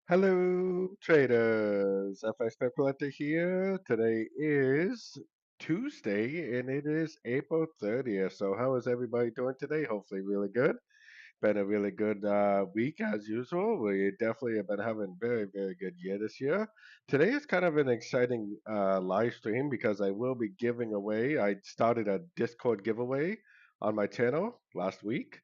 Hello, traders. FX Collector here. Today is Tuesday and it is April 30th. So, how is everybody doing today? Hopefully, really good. Been a really good week as usual. We definitely have been having very, very good year this year. Today is kind of an exciting live stream because I will be giving away. I started a Discord giveaway on my channel last week.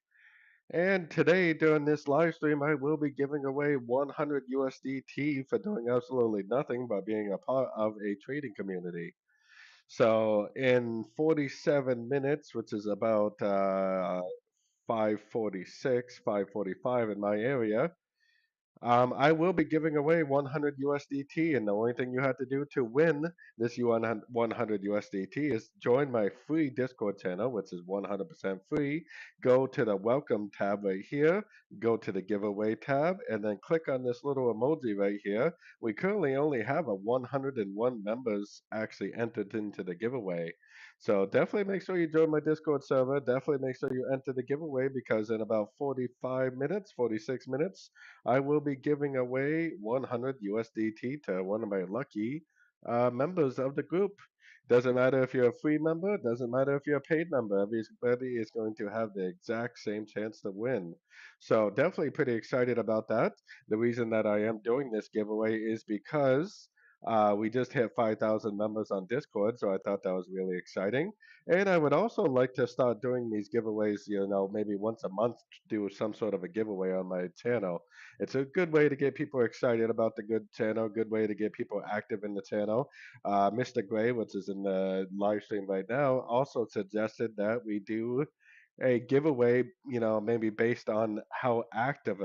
And today, during this live stream, I will be giving away 100 USDT for doing absolutely nothing but being a part of a trading community. So, in 47 minutes, which is about 5:46, 5:45 in my area, I will be giving away 100 USDT, and the only thing you have to do to win this 100 USDT is join my free Discord channel, which is 100% free. Go to the welcome tab right here, go to the giveaway tab, and then click on this little emoji right here. We currently only have a 101 members actually entered into the giveaway. So definitely make sure you join my Discord server. Definitely make sure you enter the giveaway because in about 45 minutes, 46 minutes, I will be giving away 100 USDT to one of my lucky members of the group. Doesn't matter if you're a free member, doesn't matter if you're a paid member. Everybody is going to have the exact same chance to win. So definitely pretty excited about that. The reason that I am doing this giveaway is because we just hit 5,000 members on Discord, so I thought that was really exciting. And I would also like to start doing these giveaways, maybe once a month, do some sort of a giveaway on my channel. It's a good way to get people excited about the good channel, good way to get people active in the channel. Mr. Gray, which is in the live stream right now, also suggested that we do a giveaway, maybe based on how active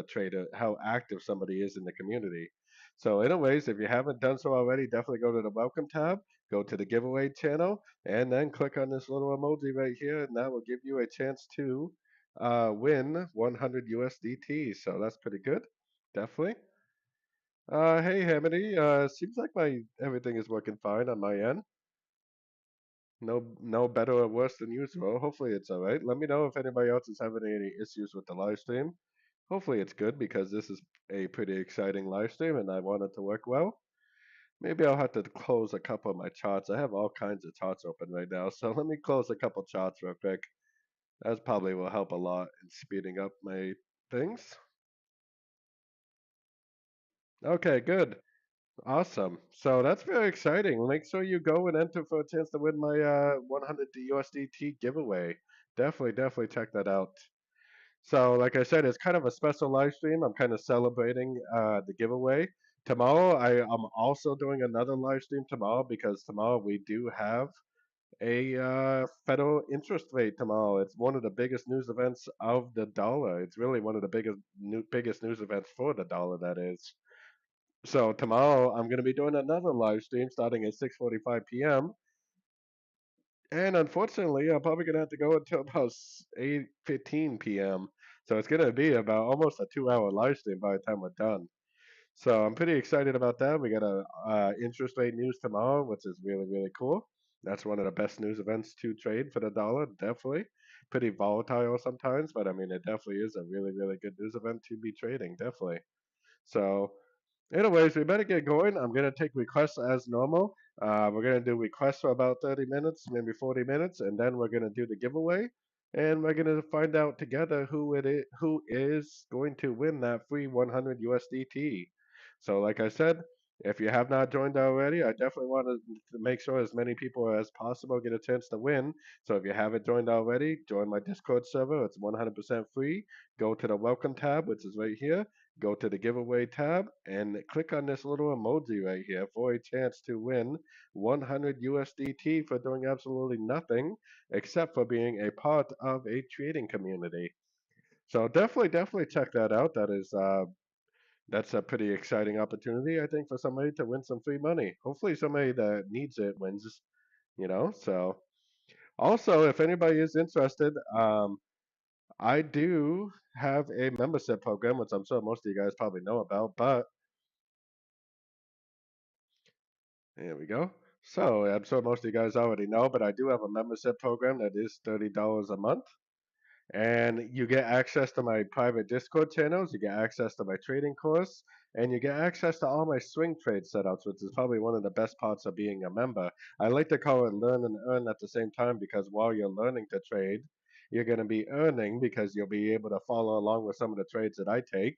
somebody is in the community. So, anyways, if you haven't done so already, definitely go to the welcome tab, go to the giveaway channel, and then click on this little emoji right here, and that will give you a chance to win 100 USDT. So that's pretty good. Definitely. Hey Hamidi, seems like my everything is working fine on my end. No better or worse than usual. Hopefully it's all right. Let me know if anybody else is having any issues with the live stream. Hopefully it's good because this is a pretty exciting live stream and I want it to work well. Maybe I'll have to close a couple of my charts. I have all kinds of charts open right now, so let me close a couple charts real quick. That probably will help a lot in speeding up my things. Okay, good. Awesome. So that's very exciting. Make sure you go and enter for a chance to win my 100 USDT giveaway. Definitely check that out. So, like I said, it's kind of a special live stream. I'm kind of celebrating the giveaway. Tomorrow, I am also doing another live stream tomorrow because tomorrow we do have a federal interest rate tomorrow. It's one of the biggest news events of the dollar. It's really one of the biggest news events for the dollar, that is. So tomorrow I'm going to be doing another live stream starting at 6:45 p.m. And unfortunately, I'm probably going to have to go until about 8:15 p.m. So it's going to be about almost a 2-hour live stream by the time we're done. So I'm pretty excited about that. We got a interest rate news tomorrow, which is really cool. That's one of the best news events to trade for the dollar. Definitely pretty volatile sometimes, but I mean it definitely is a really good news event to be trading. Definitely. So anyways, we better get going. I'm gonna take requests as normal. We're gonna do requests for about 30 minutes, maybe 40 minutes, and then we're gonna do the giveaway. And we're gonna find out together who is going to win that free 100 USDT. So, like I said, if you have not joined already, I definitely want to make sure as many people as possible get a chance to win. So, if you haven't joined already, join my Discord server. It's 100% free. Go to the welcome tab, which is right here, go to the giveaway tab and click on this little emoji right here for a chance to win 100 USDT for doing absolutely nothing except for being a part of a trading community. So definitely check that out. That's a pretty exciting opportunity, I think, for somebody to win some free money. Hopefully, somebody that needs it wins. So also, if anybody is interested, I do have a membership program, which I'm sure most of you guys probably know about, but there we go. So I'm sure most of you guys already know, but I do have a membership program that is $30 a month. And you get access to my private Discord channels. You get access to my trading course. and you get access to all my swing trade setups, which is probably one of the best parts of being a member. I like to call it learn and earn at the same time because while you're learning to trade, you're going to be earning because you'll be able to follow along with some of the trades that I take.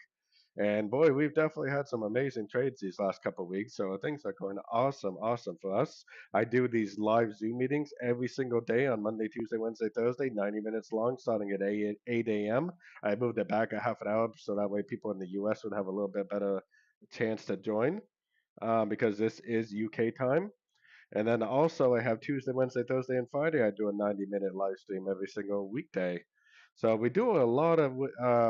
And boy, we've definitely had some amazing trades these last couple of weeks. So things are going awesome, awesome for us. I do these live Zoom meetings every single day on Monday, Tuesday, Wednesday, Thursday, 90 minutes long, starting at 8 a.m. I moved it back a half an hour so that way people in the US would have a little bit better chance to join because this is UK time. And then also I have Tuesday, Wednesday, Thursday, and Friday. I do a 90-minute live stream every single weekday. So we do a lot of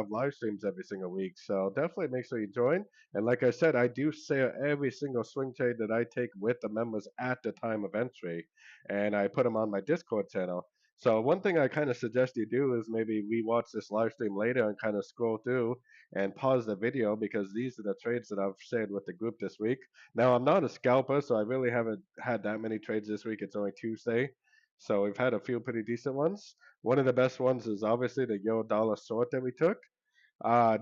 live streams every single week. So definitely make sure you join. And like I said, I do share every single swing trade that I take with the members at the time of entry, and I put them on my Discord channel. So one thing I kind of suggest you do is maybe rewatch this live stream later and kind of scroll through and pause the video because these are the trades that I've shared with the group this week. Now, I'm not a scalper, so I really haven't had that many trades this week. It's only Tuesday. So we've had a few pretty decent ones. One of the best ones is obviously the euro dollar short that we took.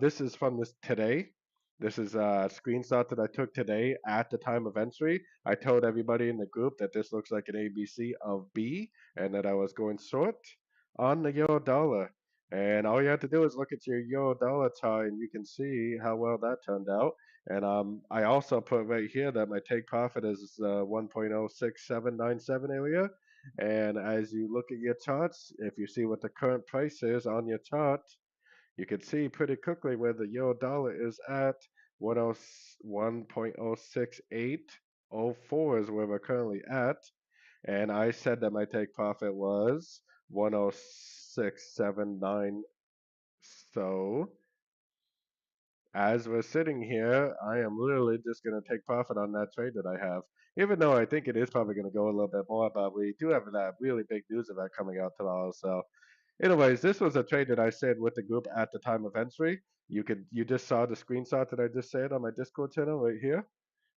This is from this today. This is a screenshot that I took today at the time of entry. I told everybody in the group that this looks like an ABC of B and that I was going short on the euro dollar. And all you have to do is look at your euro dollar chart and you can see how well that turned out. And I also put right here that my take profit is 1.06797 area. And as you look at your charts, if you see what the current price is on your chart, you can see pretty quickly where the euro dollar is at 1.06804 is where we're currently at. And I said that my take profit was 10679. So as we're sitting here, I am literally just going to take profit on that trade that I have. Even though I think it is probably going to go a little bit more, but we do have that really big news event coming out tomorrow. So anyways, this was a trade that I said with the group at the time of entry. You just saw the screenshot that I just said on my Discord channel right here.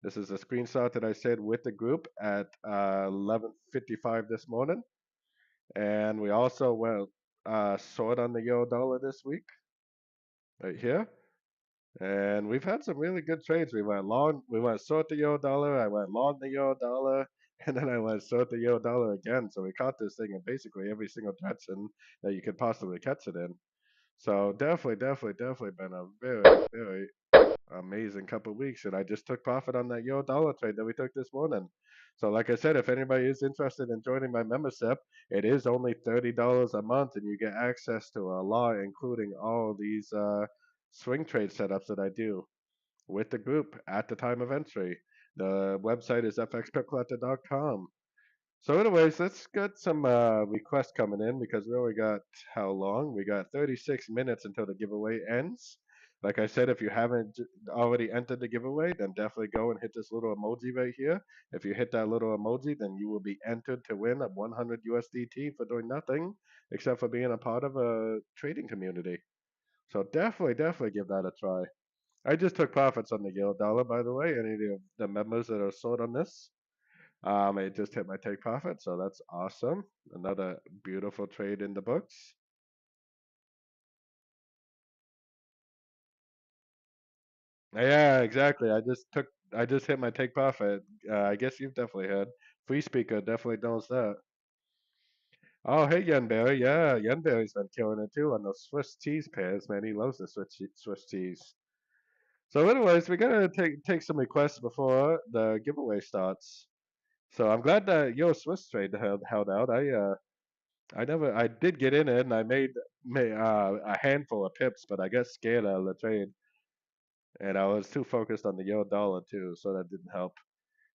This is a screenshot that I said with the group at 11:55 this morning, and we also went short on the euro dollar this week right here. And we've had some really good trades. We went long, we went short the euro dollar. I went long the euro dollar, and then I went short the euro dollar again. So we caught this thing in basically every single direction that you could possibly catch it in. So definitely been a very amazing couple of weeks. And I just took profit on that euro dollar trade that we took this morning. So like I said, if anybody is interested in joining my membership, it is only $30 a month, and you get access to a lot, including all these swing trade setups that I do with the group at the time of entry. The website is fxpipcollector.com. So, anyways, let's get some requests coming in because we only got how long? We got 36 minutes until the giveaway ends. Like I said, if you haven't already entered the giveaway, then definitely go and hit this little emoji right here. If you hit that little emoji, then you will be entered to win a 100 USDT for doing nothing except for being a part of a trading community. So definitely give that a try. I just took profits on the euro dollar, by the way. Any of the members that are sold on this, it just hit my take profit, so that's awesome. Another beautiful trade in the books. Yeah, exactly. I just hit my take profit. I guess you've definitely heard. Free Speaker definitely knows that. Oh, hey, Yenberry. Yeah, Yenberry's been killing it too on those Swiss cheese pairs, man. He loves the Swiss cheese. So, anyways, we're gonna take some requests before the giveaway starts. So I'm glad that your Swiss trade held out. I did get in it and I made a handful of pips, but I got scared out of the trade and I was too focused on the euro dollar too, so that didn't help.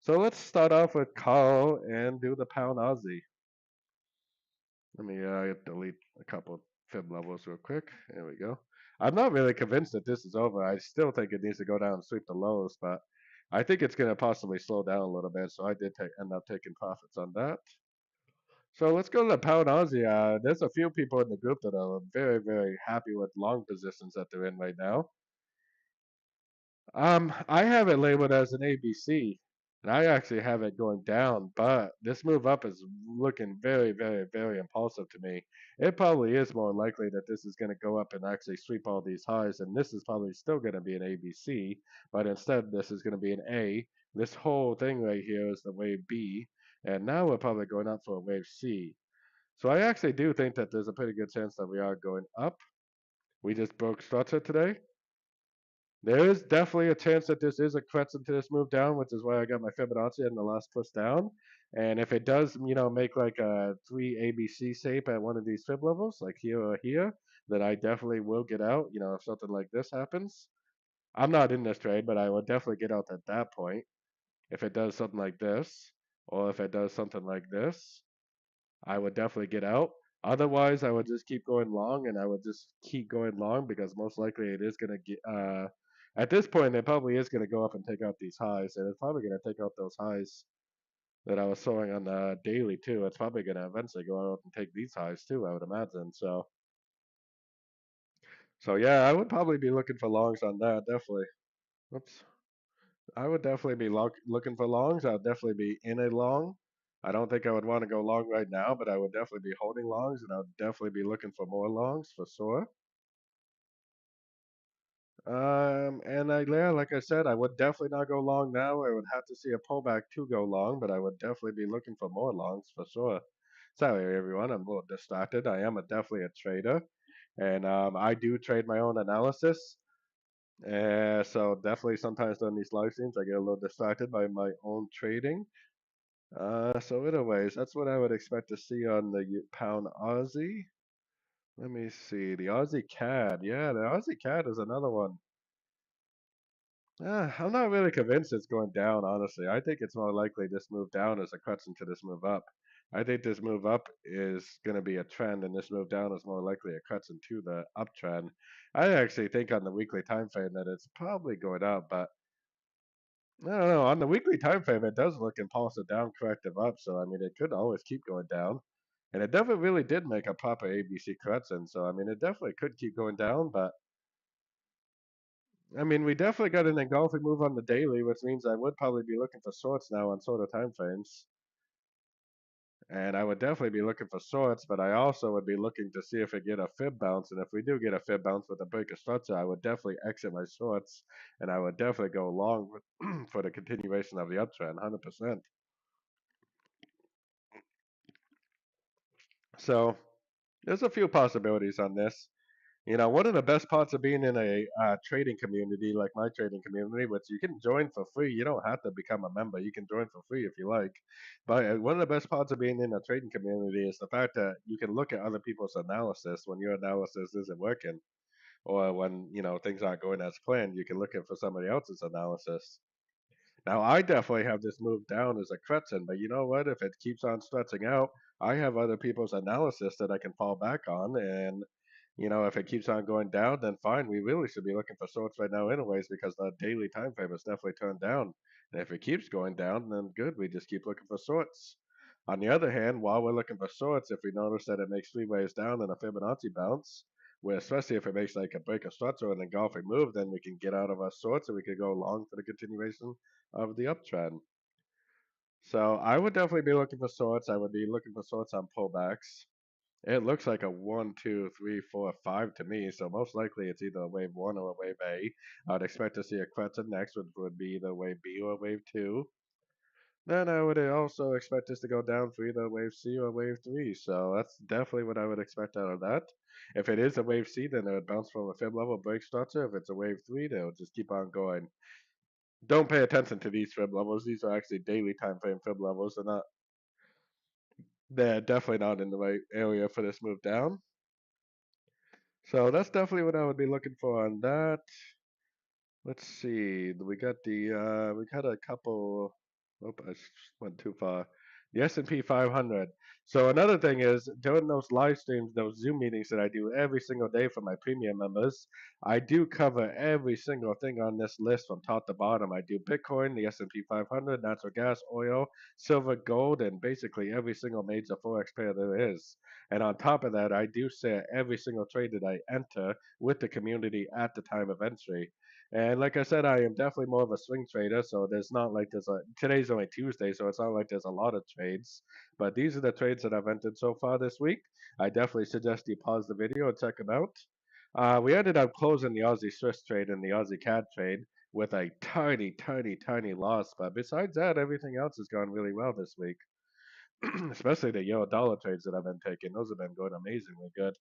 So let's start off with Carl and do the pound Aussie. Let me delete a couple fib levels real quick. There we go. I'm not really convinced that this is over. I still think it needs to go down and sweep the lows, but I think it's going to possibly slow down a little bit. So I did end up taking profits on that. So let's go to the pound Aussie. There's a few people in the group that are very happy with long positions that they're in right now. I have it labeled as an ABC. And I actually have it going down, but this move up is looking very, very, very impulsive to me. It probably is more likely that this is going to go up and actually sweep all these highs, and this is probably still going to be an ABC, but instead this is going to be an A. This whole thing right here is the wave B, and now we're probably going up for a wave C. So I actually do think that there's a pretty good chance that we are going up. We just broke structure today. There is definitely a chance that this is a crescent to this move down, which is why I got my Fibonacci in the last push down. And if it does, make like a 3 ABC shape at one of these fib levels, like here or here, then I definitely will get out, if something like this happens. I'm not in this trade, but I will definitely get out at that point if it does something like this, or if it does something like this. I would definitely get out. Otherwise, I would just keep going long, and I would just keep going long because most likely it is going to get. At this point, it probably is going to go up and take out these highs, and it's probably going to take out those highs that I was showing on the daily too. It's probably going to eventually go out and take these highs too, I would imagine. So yeah, I would probably be looking for longs on that, definitely. Oops. I would definitely be looking for longs. I would definitely be in a long. I don't think I would want to go long right now, but I would definitely be holding longs, and I would definitely be looking for more longs for sure. And yeah, like I said, I would definitely not go long now. I would have to see a pullback to go long, but I would definitely be looking for more longs for sure. Sorry, everyone, I'm a little distracted. I am definitely a trader, and I do trade my own analysis. So definitely sometimes during these live streams, I get a little distracted by my own trading. So anyways, that's what I would expect to see on the pound Aussie. Let me see. The Aussie CAD. Yeah, the Aussie CAD is another one. I'm not really convinced it's going down, honestly. I think it's more likely this move down is a correction to this move up. I think this move up is going to be a trend, and this move down is more likely a correction to the uptrend. I actually think on the weekly time frame that it's probably going up, but I don't know. On the weekly time frame, it does look impulsive down, corrective up. So I mean, it could always keep going down, and it definitely really did make a proper ABC correction. So I mean, it definitely could keep going down, but I mean, we definitely got an engulfing move on the daily, which means I would probably be looking for shorts now on shorter time frames. And I would definitely be looking for shorts, but I also would be looking to see if we get a fib bounce. And if we do get a fib bounce with a break of structure, I would definitely exit my shorts, and I would definitely go long for the continuation of the uptrend, 100%. So there's a few possibilities on this. One of the best parts of being in a trading community like my trading community, which you can join for free. You don't have to become a member. You can join for free if you like. But one of the best parts of being in a trading community is the fact that you can look at other people's analysis when your analysis isn't working, or when things aren't going as planned. You can look at for somebody else's analysis. Now, I definitely have this move down as a Kretzen, but you know what? If it keeps on stretching out, I have other people's analysis that I can fall back on. And, if it keeps on going down, then fine. We really should be looking for shorts right now, anyways, because the daily time frame is definitely turned down. And if it keeps going down, then good. We just keep looking for shorts. On the other hand, while we're looking for shorts, if we notice that it makes three waves down and a Fibonacci bounce, where especially if it makes like a break of structure and engulfing move, then we can get out of our shorts and we could go long for the continuation of the uptrend. So I would definitely be looking for shorts. I would be looking for shorts on pullbacks. It looks like a 1, 2, 3, 4, 5 to me. So most likely it's either a wave one or a wave A. I would expect to see a crescent next, which would be either wave B or wave two. Then I would also expect this to go down for either wave C or wave three. So that's definitely what I would expect out of that. If it is a wave C, then it would bounce from a fib level break structure. If it's a wave three, they'll just keep on going. Don't pay attention to these fib levels. These are actually daily time frame fib levels. They're definitely not in the right area for this move down. So that's definitely what I would be looking for on that. Let's see. We got a couple. Oh, I went too far. The S&P 500. So another thing is during those live streams, those Zoom meetings that I do every single day for my premium members, I do cover every single thing on this list from top to bottom. I do Bitcoin, the S&P 500, natural gas, oil, silver, gold, and basically every single major forex pair there is. And on top of that, I do share every single trade that I enter with the community at the time of entry. And like I said, I am definitely more of a swing trader, so there's not like today's only Tuesday, so it's not like there's a lot of trades. But these are the trades that I've entered so far this week. I definitely suggest you pause the video and check them out. We ended up closing the Aussie Swiss trade and the Aussie CAD trade with a tiny, tiny, tiny loss. But besides that, everything else has gone really well this week. Especially the euro dollar trades that I've been taking. Those have been going amazingly good.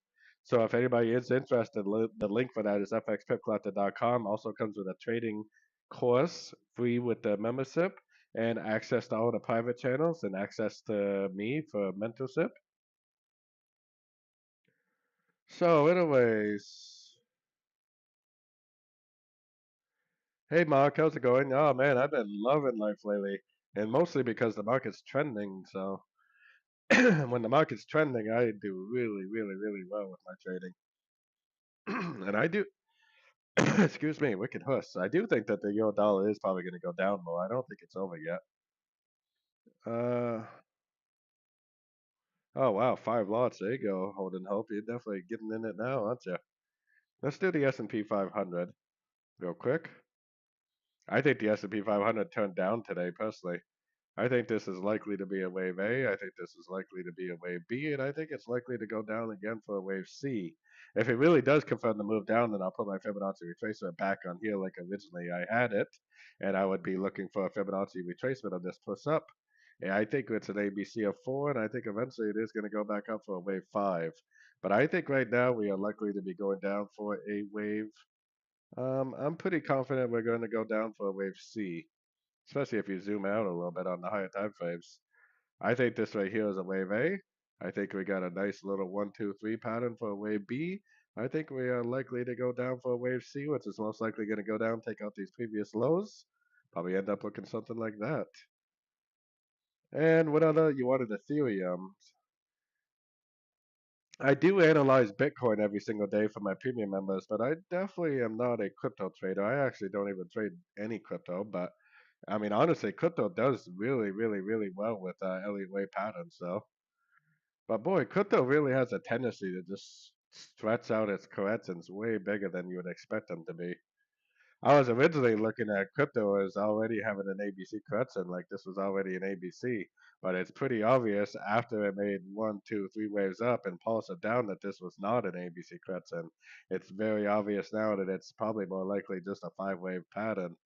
So if anybody is interested, the link for that is fxpipcollector.com. Also comes with a trading course free with the membership and access to all the private channels and access to me for mentorship. So anyways, hey Mark, how's it going? Oh man, I've been loving life lately, and mostly because the market's trending. So when the market's trending, I do really, really, really well with my trading. And I do, excuse me, wicked huss. I do think that the euro dollar is probably going to go down more. I don't think it's over yet. Uh, oh wow, 5 lots. There you go, Holden Hope. You're definitely getting in it now, aren't you? Let's do the S&P 500 real quick. I think the S&P 500 turned down today, personally. I think this is likely to be a wave A. I think this is likely to be a wave B, and I think it's likely to go down again for a wave C. If it really does confirm the move down, then I'll put my Fibonacci retracement back on here like originally I had it, and I would be looking for a Fibonacci retracement on this push up. Yeah, I think it's an ABC of 4, and I think eventually it is going to go back up for a wave 5. But I think right now we are likely to be going down for a wave. I'm pretty confident we're going to go down for a wave C, especially if you zoom out a little bit on the higher time frames. I think this right here is a wave A. I think we got a nice little 1, 2, 3 pattern for a wave B. I think we are likely to go down for a wave C, which is most likely going to go down, take out these previous lows. Probably end up looking something like that. And what other, you wanted Ethereum. I do analyze Bitcoin every single day for my premium members, but I definitely am not a crypto trader. I actually don't even trade any crypto, but I mean, honestly, crypto does really, really, really well with Elliott wave patterns, though. But boy, crypto really has a tendency to just stretch out its corrections way bigger than you would expect them to be. I was originally looking at crypto as already having an ABC correction, like this was already an ABC, but it's pretty obvious after it made 1, 2, 3 waves up and pulsed it down that this was not an ABC correction. It's very obvious now that it's probably more likely just a 5 wave pattern.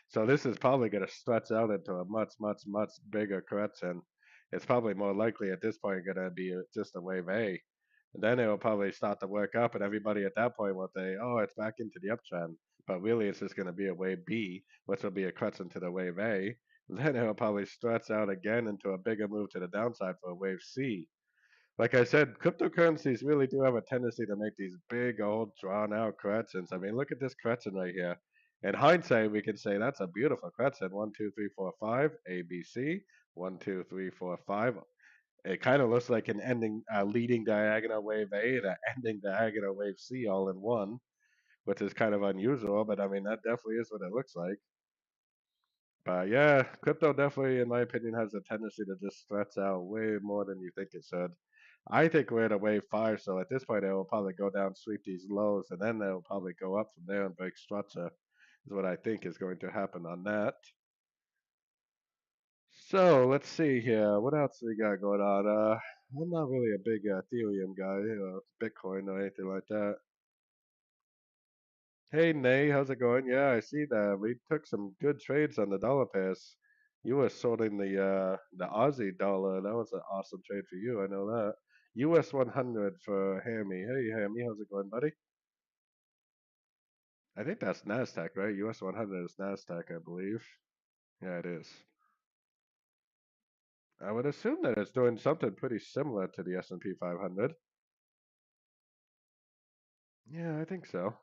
So this is probably going to stretch out into a much, much, much bigger correction. It's probably more likely at this point going to be just a wave A. And then it will probably start to work up, and everybody at that point will say, oh, it's back into the uptrend. But really, it's just going to be a wave B, which will be a correction to the wave A. Then it will probably stretch out again into a bigger move to the downside for a wave C. Like I said, cryptocurrencies really do have a tendency to make these big, old, drawn out corrections. I mean, look at this correction right here. In hindsight, we can say that's a beautiful correction. 1, 2, 3, 4, 5, ABC. 1, 2, 3, 4, 5. It kind of looks like an ending, leading diagonal wave A and an ending diagonal wave C all in one, which is kind of unusual, but I mean, that definitely is what it looks like. But yeah, crypto definitely, in my opinion, has a tendency to just stretch out way more than you think it should. I think we're at a wave 5, so at this point it will probably go down, sweep these lows, and then they'll probably go up from there and break structure, is what I think is going to happen on that. So let's see here. What else we got going on? I'm not really a big Ethereum guy, Bitcoin or anything like that. Hey, Nay, how's it going? Yeah, I see that. We took some good trades on the dollar pairs. You were sorting the Aussie dollar. That was an awesome trade for you. I know that. US 100 for Hammy. Hey, Hammy, how's it going, buddy? I think that's Nasdaq, right? US 100 is Nasdaq, I believe. Yeah, it is. I would assume that it's doing something pretty similar to the S&P 500. Yeah, I think so.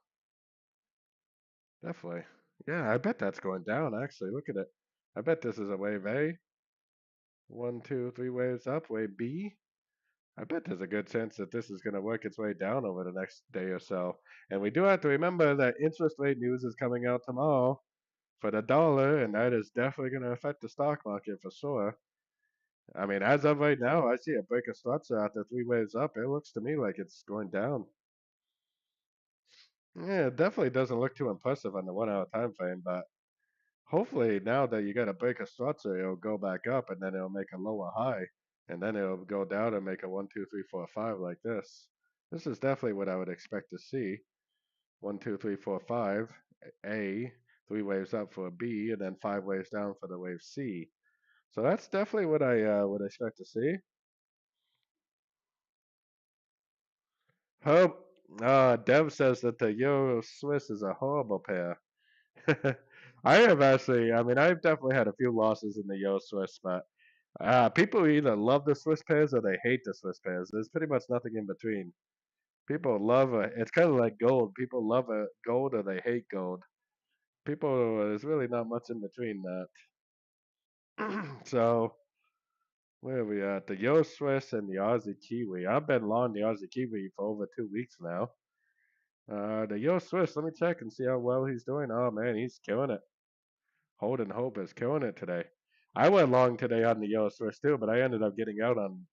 Definitely. Yeah, I bet that's going down, actually. Look at it. I bet this is a wave A. 1, 2, 3 waves up. Wave B. I bet there's a good chance that this is going to work its way down over the next day or so. And we do have to remember that interest rate news is coming out tomorrow for the dollar, and that is definitely going to affect the stock market for sure. I mean, as of right now, I see a break of structure after 3 waves up. It looks to me like it's going down. Yeah, it definitely doesn't look too impressive on the 1 hour time frame, but hopefully now that you got to break a structure, it'll go back up and then it'll make a lower high, and then it'll go down and make a 1, 2, 3, 4, 5 like this. This is definitely what I would expect to see. 1, 2, 3, 4, 5, A, 3 waves up for a B, and then 5 waves down for the wave C. So that's definitely what I would expect to see. Hope. Dev says that the Euro Swiss is a horrible pair. I have actually, I mean, I've definitely had a few losses in the Euro Swiss, but people either love the Swiss pairs or they hate the Swiss pairs. There's pretty much nothing in between. People love it. It's kind of like gold. People love it, gold or they hate gold. People, there's really not much in between that. So, where are we at? The Euro Swiss and the Aussie Kiwi. I've been long the Aussie Kiwi for over 2 weeks now. The Euro Swiss, let me check and see how well he's doing. Oh man, he's killing it. Holden Hope is killing it today. I went long today on the Euro Swiss too, but I ended up getting out on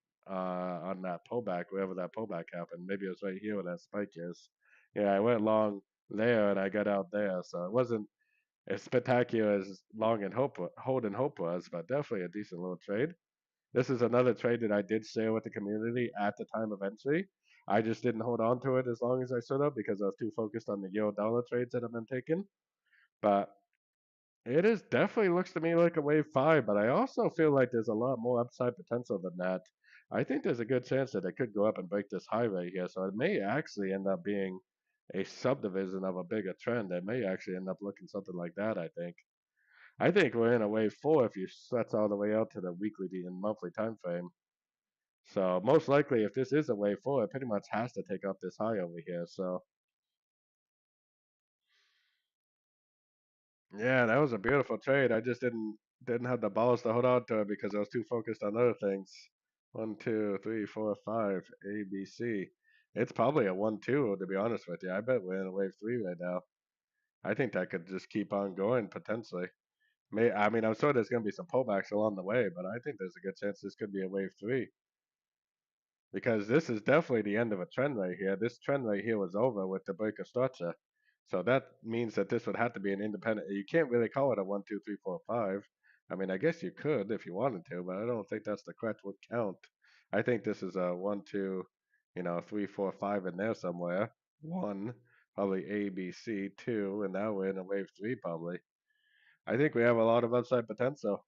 that pullback, wherever that pullback happened. Maybe it was right here where that spike is. Yeah, I went long there and I got out there, so it wasn't as spectacular as long and hope Holden Hope was, but definitely a decent little trade. This is another trade that I did share with the community at the time of entry. I just didn't hold on to it as long as I should have because I was too focused on the euro dollar trades that have been taken. But it is definitely looks to me like a wave five, but I also feel like there's a lot more upside potential than that. I think there's a good chance that it could go up and break this high right here. So it may actually end up being a subdivision of a bigger trend. It may actually end up looking something like that, I think. I think we're in a wave four if you stretch all the way out to the weekly and monthly time frame. So most likely, if this is a wave four, it pretty much has to take off this high over here. So yeah, that was a beautiful trade. I just didn't have the balls to hold on to it because I was too focused on other things. 1, 2, 3, 4, 5, A, B, C. It's probably a 1, 2 to be honest with you. I bet we're in a wave three right now. I think that could just keep on going potentially. I mean, I'm sure there's going to be some pullbacks along the way, but I think there's a good chance this could be a wave three. Because this is definitely the end of a trend right here. This trend right here was over with the break of structure. So that means that this would have to be an independent. You can't really call it a 1, 2, 3, 4, 5. I mean, I guess you could if you wanted to, but I don't think that's the correct would count. I think this is a 1, 2, 3, 4, 5 in there somewhere. One, probably A, B, C, two, and now we're in a wave three probably. I think we have a lot of upside potential.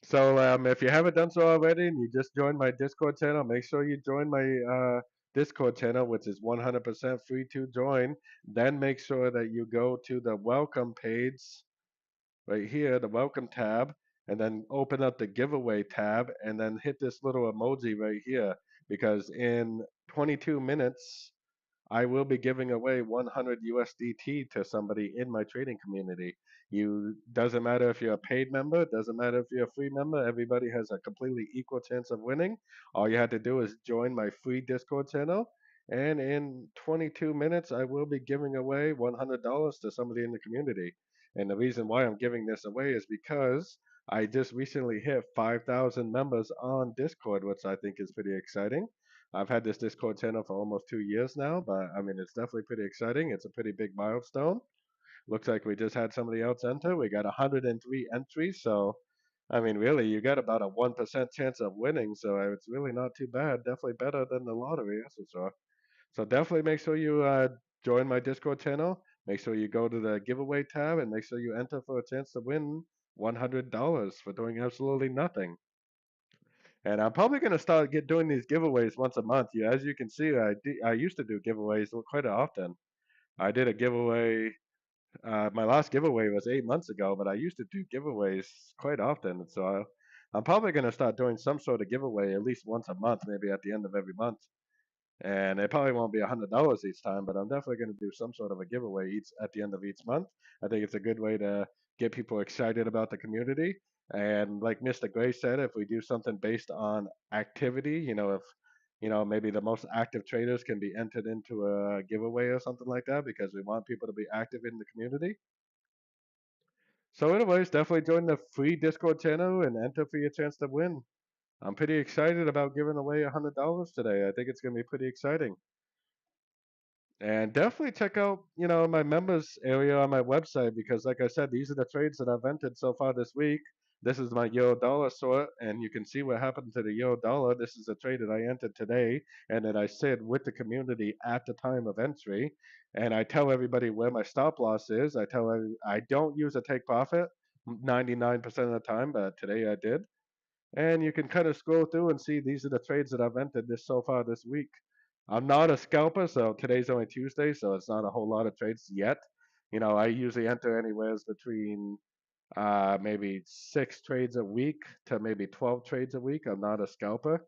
So if you haven't done so already and you just joined my Discord channel, make sure you join my Discord channel, which is 100% free to join. Then make sure that you go to the welcome page right here, the welcome tab, and then open up the giveaway tab and then hit this little emoji right here because in 22 minutes I will be giving away 100 USDT to somebody in my trading community. You doesn't matter if you're a paid member, doesn't matter if you're a free member, everybody has a completely equal chance of winning. All you have to do is join my free Discord channel, and in 22 minutes I will be giving away $100 to somebody in the community. And the reason why I'm giving this away is because I just recently hit 5,000 members on Discord, which I think is pretty exciting. I've had this Discord channel for almost 2 years now, but I mean, it's definitely pretty exciting. It's a pretty big milestone. Looks like we just had somebody else enter. We got 103 entries. So, I mean, really, you got about a 1% chance of winning. So it's really not too bad. Definitely better than the lottery, that's for sure. So definitely make sure you join my Discord channel. Make sure you go to the giveaway tab and make sure you enter for a chance to win $100 for doing absolutely nothing. And I'm probably gonna start get doing these giveaways once a month. Yeah, as you can see, I used to do giveaways quite often. I did a giveaway. My last giveaway was 8 months ago, but I used to do giveaways quite often. So I'm probably gonna start doing some sort of giveaway at least once a month, maybe at the end of every month. And it probably won't be $100 each time, but I'm definitely going to do some sort of a giveaway each at the end of each month. I think it's a good way to get people excited about the community. And like Mr. Gray said, if we do something based on activity, if maybe the most active traders can be entered into a giveaway or something like that because we want people to be active in the community. So, anyways, definitely join the free Discord channel and enter for your chance to win. I'm pretty excited about giving away $100 today. I think it's going to be pretty exciting. And definitely check out, my members area on my website because, like I said, these are the trades that I've entered so far this week. This is my euro dollar sort, and you can see what happened to the euro dollar. This is a trade that I entered today, and that I said with the community at the time of entry. And I tell everybody where my stop loss is. I don't use a take profit 99% of the time, but today I did. And you can kind of scroll through and see these are the trades that I've entered this so far this week. I'm not a scalper, so today's only Tuesday, so it's not a whole lot of trades yet. I usually enter anywhere between maybe 6 trades a week to maybe 12 trades a week. I'm not a scalper.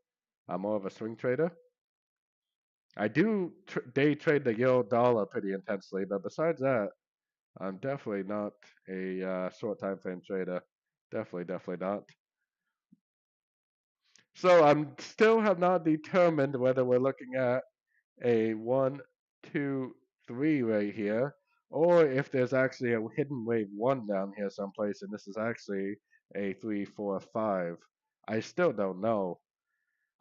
I'm more of a swing trader. I do day trade the euro dollar pretty intensely, but besides that, I'm definitely not a short time frame trader. Definitely not. So I'm still have not determined whether we're looking at a one, two, three right here, or if there's actually a hidden wave one down here someplace, and this is actually a three, four, five. I still don't know.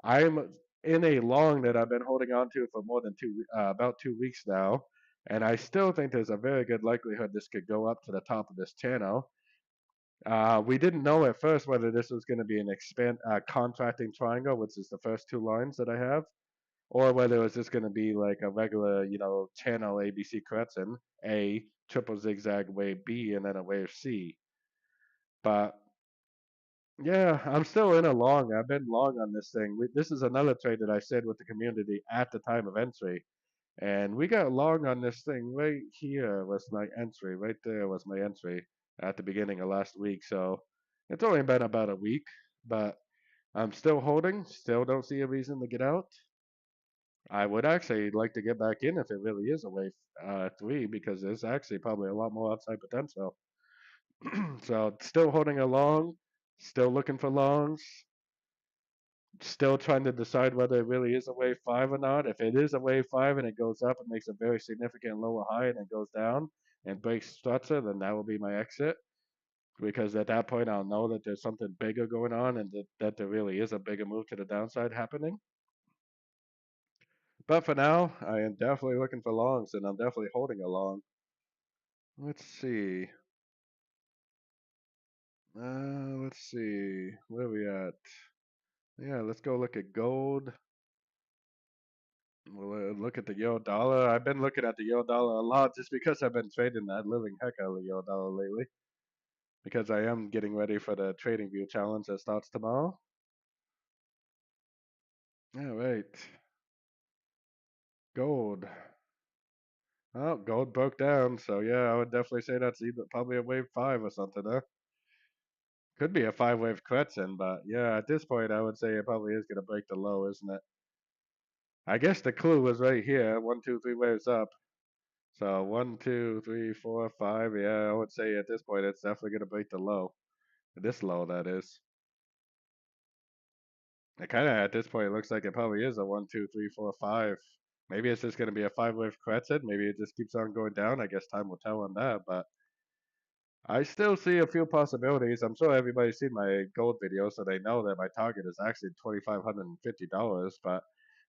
I'm in a long that I've been holding on to for more than about 2 weeks now, and I still think there's a very good likelihood this could go up to the top of this channel. We didn't know at first whether this was going to be an contracting triangle, which is the first two lines that I have, or whether it was just going to be like a regular, channel ABC Crescent, A, triple zigzag wave B, and then a wave C. But yeah, I'm still in a long. I've been long on this thing. This is another trade that I said with the community at the time of entry. And we got long on this thing right here was my entry. Right there was my entry at the beginning of last week. So it's only been about a week, but I'm still holding. Still don't see a reason to get out. I would actually like to get back in if it really is a wave three because there's actually probably a lot more upside potential. So still holding a long, still looking for longs, still trying to decide whether it really is a wave five or not. If it is a wave five and it goes up and makes a very significant lower high and it goes down and breaks structure, then that will be my exit. Because at that point, I'll know that there's something bigger going on and that there really is a bigger move to the downside happening. But for now, I am definitely looking for longs and I'm definitely holding a long. Let's see. Let's see. Where are we at? Yeah, let's go look at gold. We'll look at the euro dollar. I've been looking at the euro dollar a lot just because I've been trading that living heck out of the euro dollar lately. Because I am getting ready for the trading view challenge that starts tomorrow. All right. Gold. Oh, gold broke down. So yeah, I would definitely say that's either probably a wave five or something, huh? Could be a five wave correction, but yeah, at this point, I would say it probably is going to break the low, isn't it? I guess the clue was right here. One, two, three waves up. So one, two, three, four, five. Yeah, I would say at this point it's definitely gonna break the low. This low, that is. It kind of at this point it looks like it probably is a one, two, three, four, five. Maybe it's just gonna be a five wave correction. Maybe it just keeps on going down. I guess time will tell on that. But I still see a few possibilities. I'm sure everybody's seen my gold video, so they know that my target is actually $2,550. But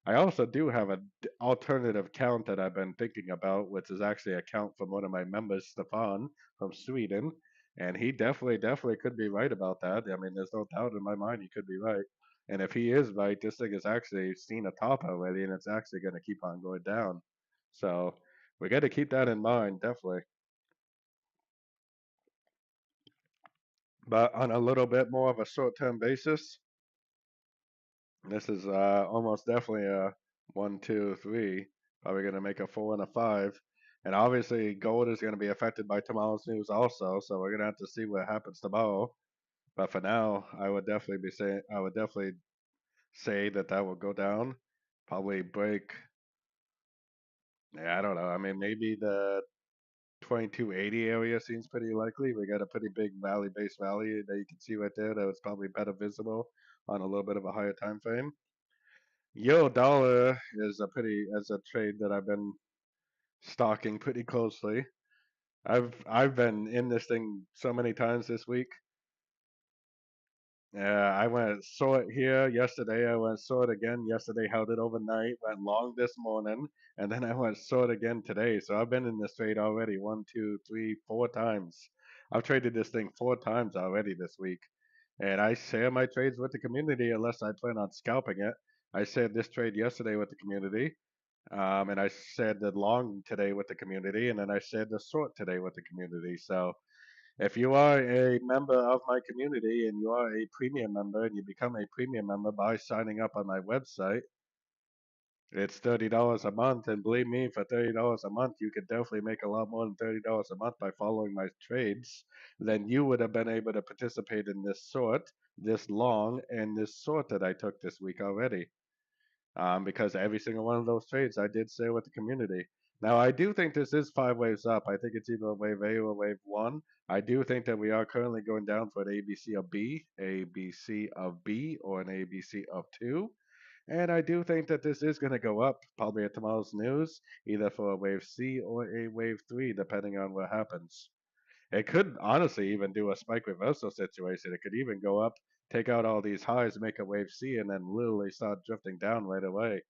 I also do have an alternative count that I've been thinking about, which is actually a count from one of my members, Stefan from Sweden, and he definitely could be right about that. I mean, there's no doubt in my mind he could be right. And if he is right, this thing has actually seen a top already, and it's actually going to keep on going down. So we got to keep that in mind, definitely. But on a little bit more of a short-term basis, this is almost definitely a one, two, three. Probably going to make a four and a five. And obviously, gold is going to be affected by tomorrow's news also. So we're going to have to see what happens tomorrow. But for now, I would definitely say that that will go down. Probably break. Yeah, I don't know. I mean, maybe the 2280 area seems pretty likely. We got a pretty big valley base valley that you can see right there that was probably better visible on a little bit of a higher time frame. Euro dollar is a trade that I've been stalking pretty closely. I've been in this thing so many times this week. Yeah, I went saw it here yesterday. I went saw it again yesterday. Held it overnight. Went long this morning, and then I went saw it again today. So I've been in this trade already one, two, three, 4 times. I've traded this thing 4 times already this week, and I share my trades with the community unless I plan on scalping it. I shared this trade yesterday with the community, and I shared the long today with the community, and then I shared the short today with the community. So if you are a member of my community and you are a premium member and you become a premium member by signing up on my website, it's $30 a month. And believe me, for $30 a month, you could definitely make a lot more than $30 a month by following my trades than you would have been able to participate in this short, this long, and this short that I took this week already. Because every single one of those trades I did share with the community. Now, I do think this is 5 waves up. I think it's either a wave A or a wave one. I do think that we are currently going down for an ABC of B, ABC of B, or an ABC of two. And I do think that this is going to go up probably at tomorrow's news, either for a wave C or a wave three, depending on what happens. It could honestly even do a spike reversal situation. It could even go up, take out all these highs, make a wave C, and then literally start drifting down right away.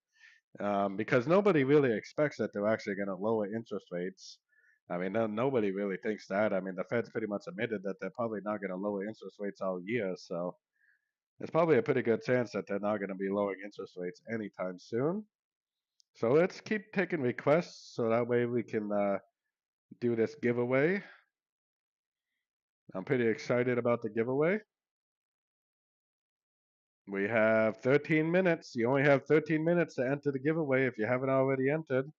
Because nobody really expects that they're actually going to lower interest rates. I mean, nobody really thinks that. I mean, the Fed's pretty much admitted that they're probably not going to lower interest rates all year. So there's probably a pretty good chance that they're not going to be lowering interest rates anytime soon. So let's keep taking requests so that way we can do this giveaway. I'm pretty excited about the giveaway. We have 13 minutes. You only have 13 minutes to enter the giveaway if you haven't already entered.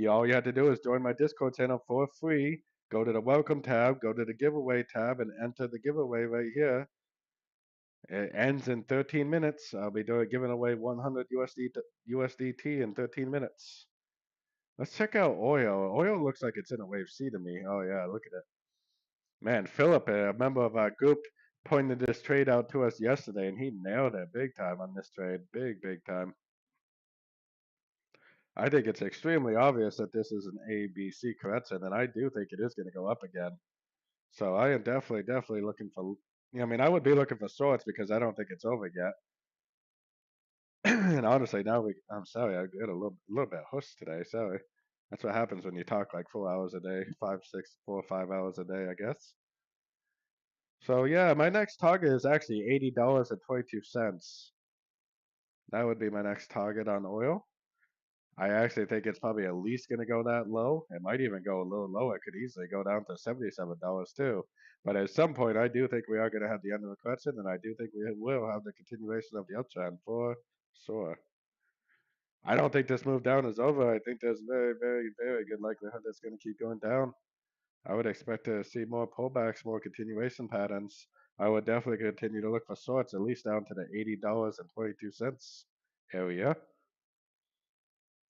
All you have to do is join my Discord channel for free. Go to the welcome tab, go to the giveaway tab, and enter the giveaway right here. It ends in 13 minutes. I'll be giving away 100 USDT in 13 minutes. Let's check out oil. Oil looks like it's in a wave C to me. Oh yeah, look at it. Man, Philip, a member of our group, pointed this trade out to us yesterday, and he nailed it big time on this trade. Big, big time. I think it's extremely obvious that this is an ABC correction, and I do think it is going to go up again. So I am definitely looking for. I mean, I would be looking for shorts because I don't think it's over yet. And honestly, now I'm sorry, I got a little bit hush today. Sorry. That's what happens when you talk like 4 hours a day, 4 or 5 hours a day, I guess. So yeah, my next target is actually $80.22. That would be my next target on oil. I actually think it's probably at least going to go that low. It might even go a little lower. It could easily go down to $77 too. But at some point, I do think we are going to have the end of the correction, and I do think we will have the continuation of the uptrend for sure. I don't think this move down is over. I think there's very good likelihood it's going to keep going down. I would expect to see more pullbacks, more continuation patterns. I would definitely continue to look for shorts, at least down to the $80.22 area.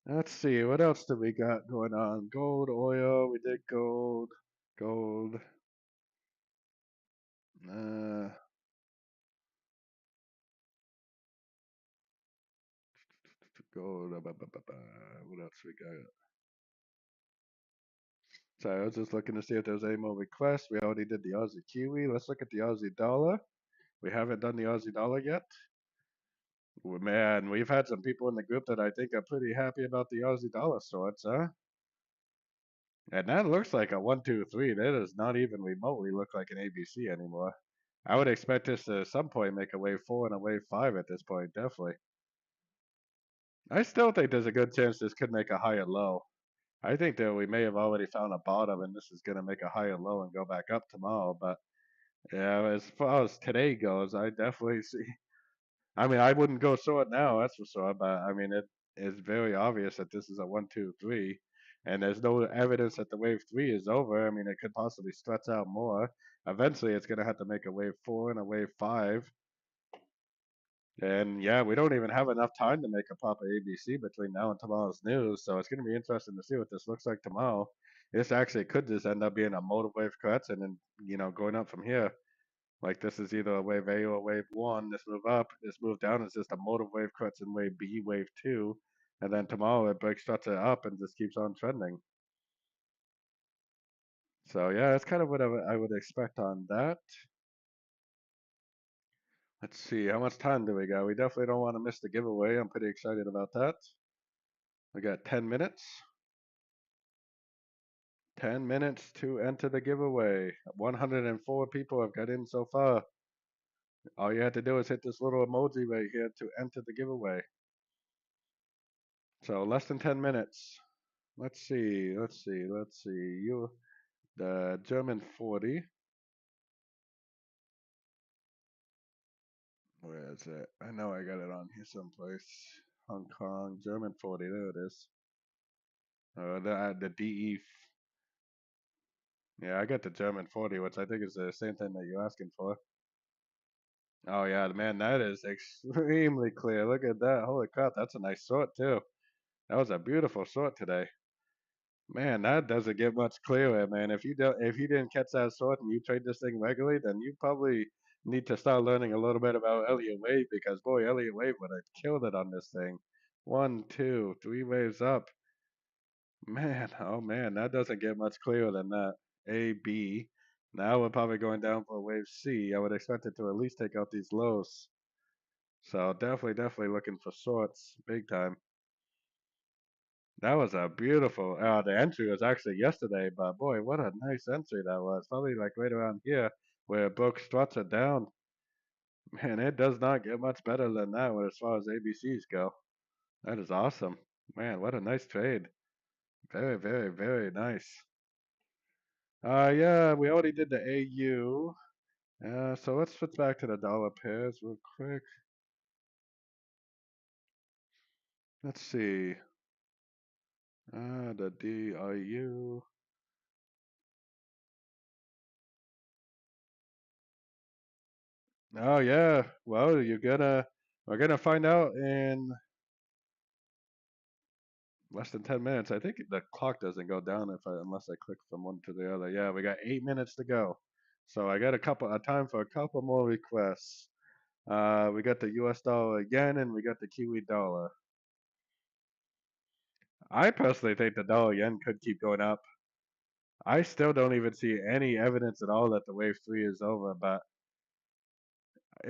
Let's see, what else do we got going on? Gold, oil, we did gold, gold, uh, gold, what else we got? Sorry, I was just looking to see if there's any more requests. We already did the Aussie Kiwi. Let's look at the Aussie dollar. We haven't done the Aussie dollar yet. Well, man, we've had some people in the group that I think are pretty happy about the Aussie dollar sorts, huh? And that looks like a 1, 2, 3. That does not even remotely look like an ABC anymore. I would expect this to at some point make a wave four and a wave five at this point, definitely. I still think there's a good chance this could make a higher low. I think that we may have already found a bottom and this is going to make a higher low and go back up tomorrow. But yeah, as far as today goes, I definitely see. I mean, I wouldn't go short now, that's for sure. But I mean, it is very obvious that this is a 1, 2, 3, and there's no evidence that the wave three is over. I mean, it could possibly stretch out more. Eventually, it's going to have to make a wave four and a wave five. And yeah, we don't even have enough time to make a proper ABC between now and tomorrow's news. So it's going to be interesting to see what this looks like tomorrow. This actually could just end up being a motor wave correction and, going up from here. Like this is either a wave A or a wave one. This move up, this move down is just a motor wave correction wave B, wave two. And then tomorrow it breaks structure up and just keeps on trending. So yeah, that's kind of what I would expect on that. Let's see, how much time do we got? We definitely don't want to miss the giveaway. I'm pretty excited about that. We got 10 minutes. 10 minutes to enter the giveaway. 104 people have got in so far. All you have to do is hit this little emoji right here to enter the giveaway. So less than 10 minutes. Let's see, let's see, let's see. The German 40. Where is it? I know I got it on here someplace. Hong Kong, German 40. There it is. The DE. Yeah, I got the German 40, which I think is the same thing that you're asking for. Oh yeah, man, that is extremely clear. Look at that. Holy crap, that's a nice sort too. That was a beautiful sort today. Man, that doesn't get much clearer, man. If you didn't catch that sort and you trade this thing regularly, then you probably need to start learning a little bit about Elliott Wave because boy, Elliott Wave would have killed it on this thing. One, two, three waves up. Man, oh man, that doesn't get much clearer than that. A, B. Now we're probably going down for wave C. I would expect it to at least take out these lows. So definitely looking for sorts, big time. That was a beautiful. The entry was actually yesterday, but boy, what a nice entry that was. Probably like right around here where it broke structure down. Man, it does not get much better than that as far as ABCs go. That is awesome. Man, what a nice trade. Very nice. Yeah, we already did the AU. So let's switch back to the dollar pairs real quick. Let's see. The DIU. Oh yeah. Well, we're gonna find out in less than 10 minutes. I think the clock doesn't go down unless I click from one to the other. Yeah, we got 8 minutes to go. So I got a time for a couple more requests. We got the US dollar again and we got the Kiwi dollar. I personally think the dollar yen could keep going up. I still don't even see any evidence at all that the wave three is over, but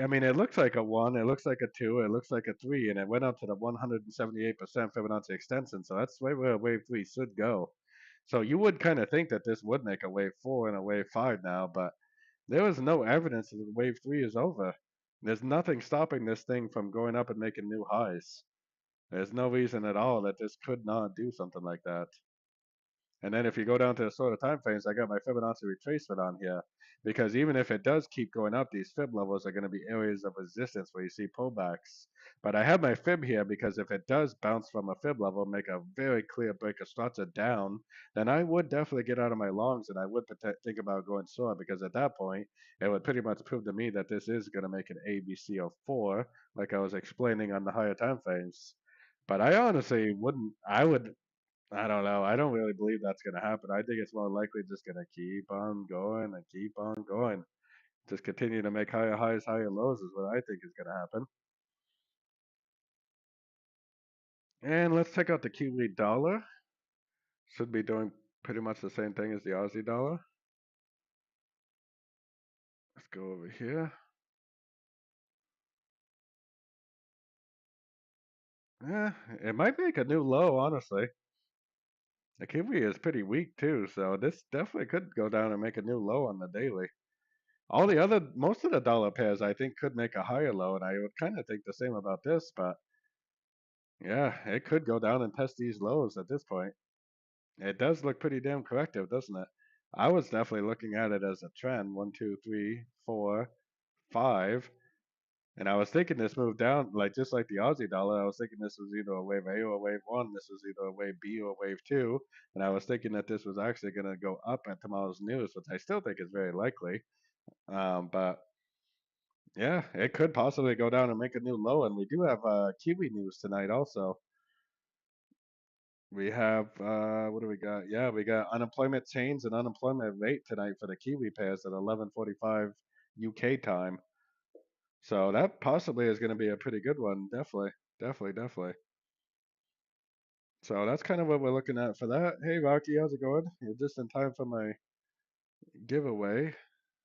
I mean, it looks like a one, it looks like a two, it looks like a three, and it went up to the 178% Fibonacci extension. So that's right where wave three should go. So you would kind of think that this would make a wave four and a wave five now, but there is no evidence that wave three is over. There's nothing stopping this thing from going up and making new highs. There's no reason at all that this could not do something like that. And then if you go down to the sort of time frames, I got my Fibonacci retracement on here because even if it does keep going up, these fib levels are going to be areas of resistance where you see pullbacks. But I have my fib here because if it does bounce from a fib level, make a very clear break of structure down, then I would definitely get out of my longs and I would think about going short because at that point, it would pretty much prove to me that this is going to make an ABC of 4, like I was explaining on the higher time frames. But I honestly wouldn't, I don't know. I don't really believe that's going to happen. I think it's more likely just going to keep on going and keep on going. Just continue to make higher highs, higher lows is what I think is going to happen. And let's check out the Kiwi dollar. Should be doing pretty much the same thing as the Aussie dollar. Let's go over here. Yeah, it might make a new low, honestly. The Kiwi is pretty weak too, so this definitely could go down and make a new low on the daily. Most of the dollar pairs I think could make a higher low, and I would kind of think the same about this, but yeah, it could go down and test these lows at this point. It does look pretty damn corrective, doesn't it? I was definitely looking at it as a trend. One, two, three, four, five. And I was thinking this move down, like just like the Aussie dollar, I was thinking this was either a wave A or a wave one. This was either a wave B or a wave two. And I was thinking that this was actually going to go up at tomorrow's news, which I still think is very likely. But yeah, it could possibly go down and make a new low. And we do have Kiwi news tonight also. We have what do we got? Yeah, we got unemployment change and unemployment rate tonight for the Kiwi pairs at 11:45 UK time. So that possibly is going to be a pretty good one. Definitely. So that's kind of what we're looking at for that. Hey Rocky, how's it going? You're just in time for my giveaway.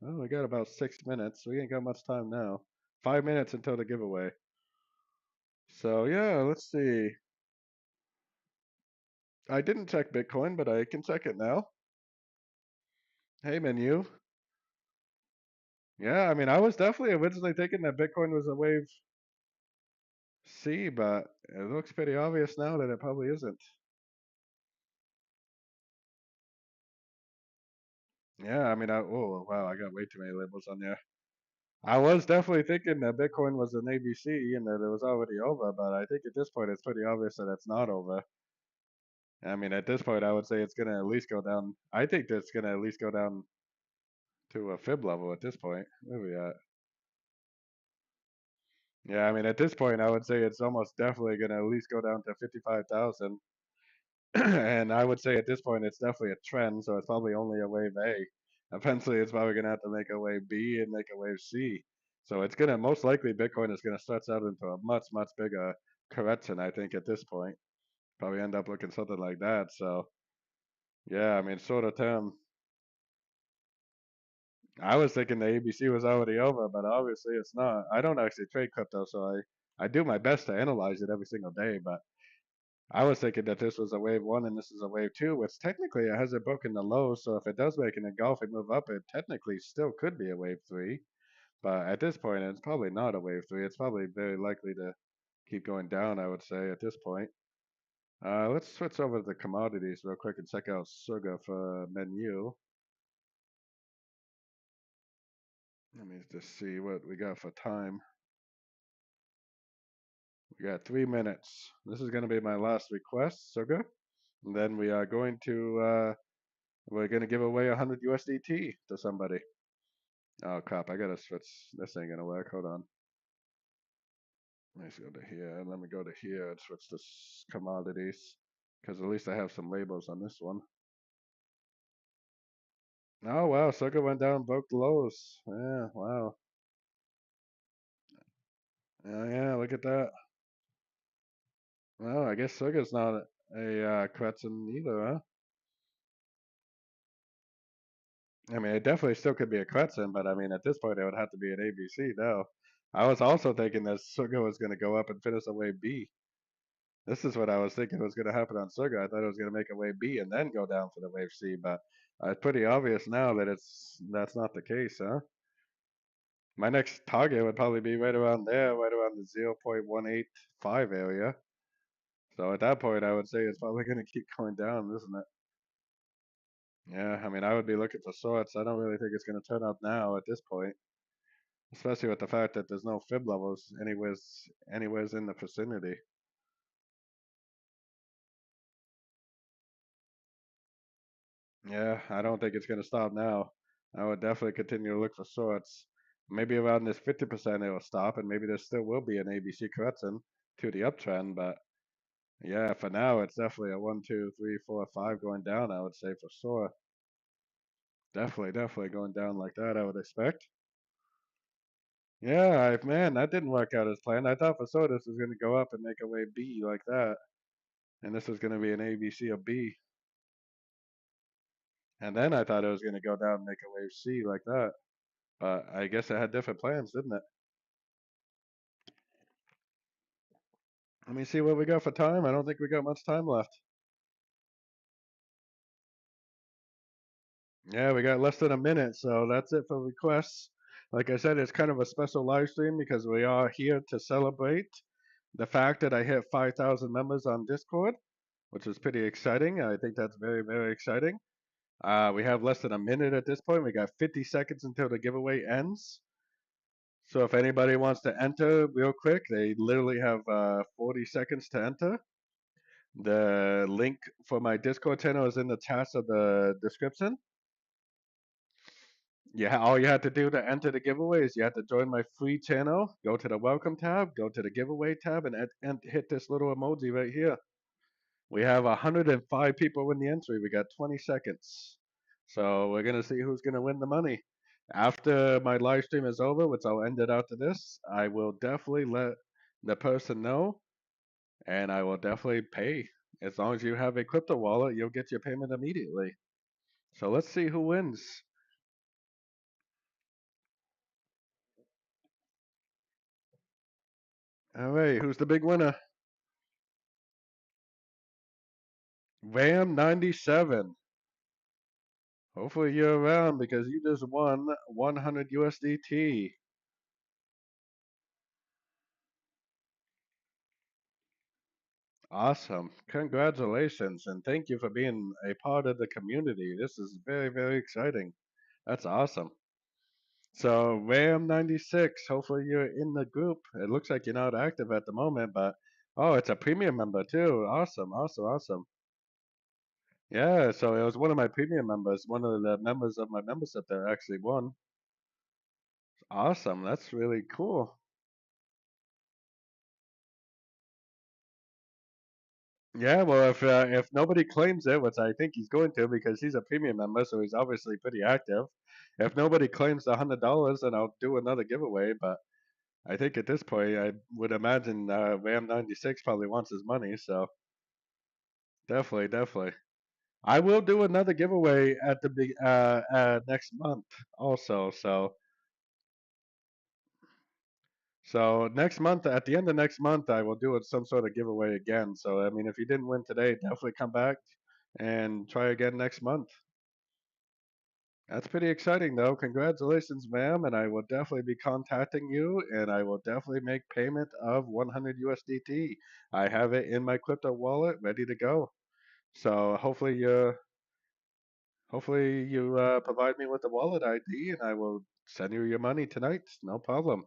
Oh, we got about 6 minutes. We ain't got much time now. 5 minutes until the giveaway. So yeah, let's see. I didn't check Bitcoin, but I can check it now. Hey, menu. Yeah, I mean, I was definitely originally thinking that Bitcoin was a wave C, but it looks pretty obvious now that it probably isn't. Yeah, I mean, oh wow, I got way too many labels on there. I was definitely thinking that Bitcoin was an ABC and that it was already over, but I think at this point it's pretty obvious that it's not over. I mean, at this point, I would say it's gonna at least go down. I think that's gonna at least go down to a fib level at this point. Where we at? Yeah, I mean, at this point, I would say it's almost definitely gonna at least go down to 55,000. And I would say at this point, it's definitely a trend, so it's probably only a wave A. Eventually, it's probably gonna have to make a wave B and make a wave C. So it's gonna most likely Bitcoin is gonna stretch out into a much much bigger correction. I think at this point, probably end up looking something like that. So yeah, I mean, shorter term, I was thinking the ABC was already over, but obviously it's not. I don't actually trade crypto, so I do my best to analyze it every single day, but I was thinking that this was a wave one and this is a wave two, which technically it hasn't broken the low. So if it does make an engulfing move up, it technically still could be a wave three. But at this point, it's probably not a wave three. It's probably very likely to keep going down, I would say, at this point. Let's switch over to the commodities real quick and check out Sugar for menu. Let me just see what we got for time. We got 3 minutes. This is going to be my last request, Sugar. And then we're going to give away 100 USDT to somebody. Oh crap, I gotta switch. This ain't gonna work. Hold on. Let's go to here. Let me go to here and switch to commodities. Because at least I have some labels on this one. Oh wow, Sugar went down, broke the lows. Yeah, wow. Yeah, look at that. Well, I guess Sugar's not a Kretzen either, huh? I mean, it definitely still could be a Kretzen, but I mean, at this point, it would have to be an ABC now. I was also thinking that Sugar was going to go up and finish away B. This is what I was thinking was going to happen on Sugar. I thought it was going to make a wave B and then go down for the wave C, but it's pretty obvious now that that's not the case, huh? My next target would probably be right around there, right around the 0.185 area. So at that point, I would say it's probably going to keep going down, isn't it? Yeah, I mean, I would be looking for sorts. I don't really think it's going to turn up now at this point, especially with the fact that there's no fib levels anywheres in the vicinity. Yeah, I don't think it's going to stop now. I would definitely continue to look for sorts. Maybe around this 50% it will stop, and maybe there still will be an ABC correction to the uptrend. But yeah, for now, it's definitely a 1, 2, 3, 4, 5 going down, I would say for sure. Definitely going down like that, I would expect. Yeah, man, that didn't work out as planned. I thought for sure this was going to go up and make a wave B like that. And this was going to be an ABC or B. And then I thought it was going to go down and make a wave C like that. But I guess it had different plans, didn't it? Let me see what we got for time. I don't think we got much time left. Yeah, we got less than a minute, so that's it for requests. Like I said, it's kind of a special live stream because we are here to celebrate the fact that I hit 5,000 members on Discord, which is pretty exciting. I think that's very, very exciting. We have less than a minute at this point. We got 50 seconds until the giveaway ends. So if anybody wants to enter real quick, they literally have 40 seconds to enter. The link for my Discord channel is in the chat of the description. Yeah, all you have to do to enter the giveaway is you have to join my free channel, go to the welcome tab, go to the giveaway tab, and hit this little emoji right here. We have 105 people in the entry. We got 20 seconds. So we're going to see who's going to win the money. After my live stream is over, which I'll end it after this, I will definitely let the person know and I will definitely pay. As long as you have a crypto wallet, you'll get your payment immediately. So let's see who wins. All right, who's the big winner? Ram 97. Hopefully you're around because you just won 100 USDT. Awesome. Congratulations and thank you for being a part of the community. This is very, very exciting. That's awesome. So, Ram 96, hopefully you're in the group. It looks like you're not active at the moment, but oh, it's a premium member too. Awesome, awesome, awesome. Yeah, so it was one of my premium members, one of the members of my membership that actually won. Awesome. That's really cool. Yeah, well, if nobody claims it, which I think he's going to because he's a premium member, so he's obviously pretty active. If nobody claims the $100, then I'll do another giveaway. But I think at this point, I would imagine Ram 96 probably wants his money. So definitely, definitely. I will do another giveaway at the big next month also. So next month, at the end of next month, I will do some sort of giveaway again. So I mean, if you didn't win today, definitely come back and try again next month. That's pretty exciting, though. Congratulations, ma'am. And I will definitely be contacting you, and I will definitely make payment of 100 USDT. I have it in my crypto wallet, ready to go. So hopefully you provide me with the wallet ID, and I will send you your money tonight. No problem.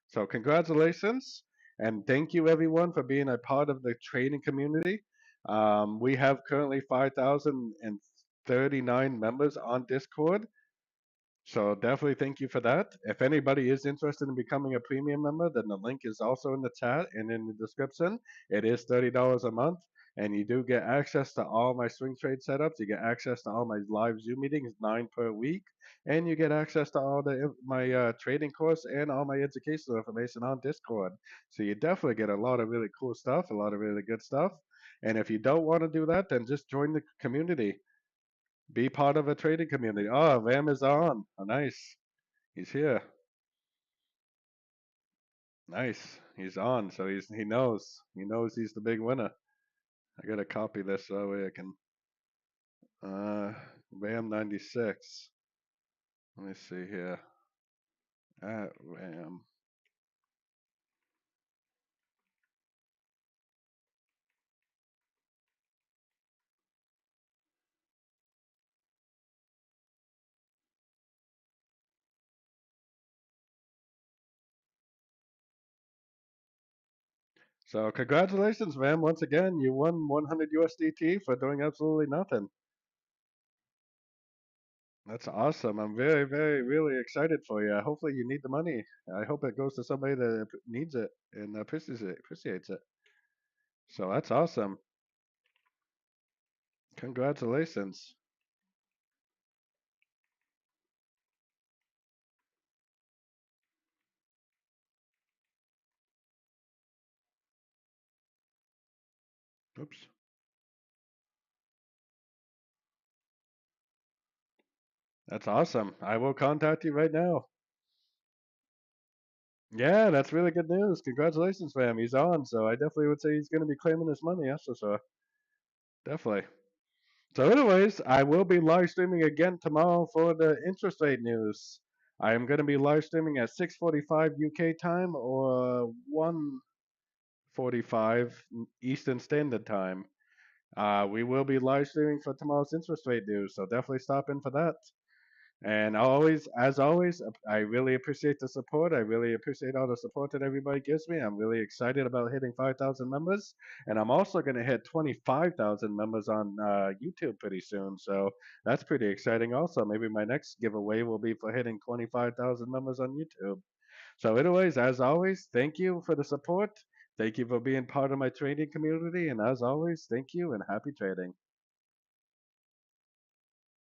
So congratulations, and thank you everyone for being a part of the trading community. We have currently 5,039 members on Discord. So definitely thank you for that. If anybody is interested in becoming a premium member, then the link is also in the chat and in the description. It is $30 a month, and you do get access to all my swing trade setups. You get access to all my live Zoom meetings, 9 per week, and you get access to all my trading course and all my educational information on Discord. So you definitely get a lot of really cool stuff, a lot of really good stuff. And if you don't want to do that, then just join the community. Be part of a trading community. Oh, Ram is on. Oh, nice. He's here. Nice. He's on. So he knows. He knows he's the big winner. I gotta copy this so that way I can Ram 96. Let me see here. At Ram. So congratulations, Ram. Once again, you won 100 USDT for doing absolutely nothing. That's awesome. I'm very, very, really excited for you. Hopefully you need the money. I hope it goes to somebody that needs it and appreciates it. So that's awesome. Congratulations. Oops. That's awesome. I will contact you right now. Yeah, that's really good news. Congratulations, fam. He's on, so I definitely would say he's going to be claiming his money. That's for sure. Definitely. So, anyways, I will be live streaming again tomorrow for the interest rate news. I am going to be live streaming at 6:45 UK time or 1:45 Eastern Standard Time. We will be live streaming for tomorrow's interest rate news, so definitely stop in for that. And always, as always, I really appreciate the support. I really appreciate all the support that everybody gives me. I'm really excited about hitting 5,000 members. And I'm also going to hit 25,000 members on YouTube pretty soon. So that's pretty exciting also. Maybe my next giveaway will be for hitting 25,000 members on YouTube. So anyways, as always, thank you for the support. Thank you for being part of my trading community. And as always, thank you and happy trading.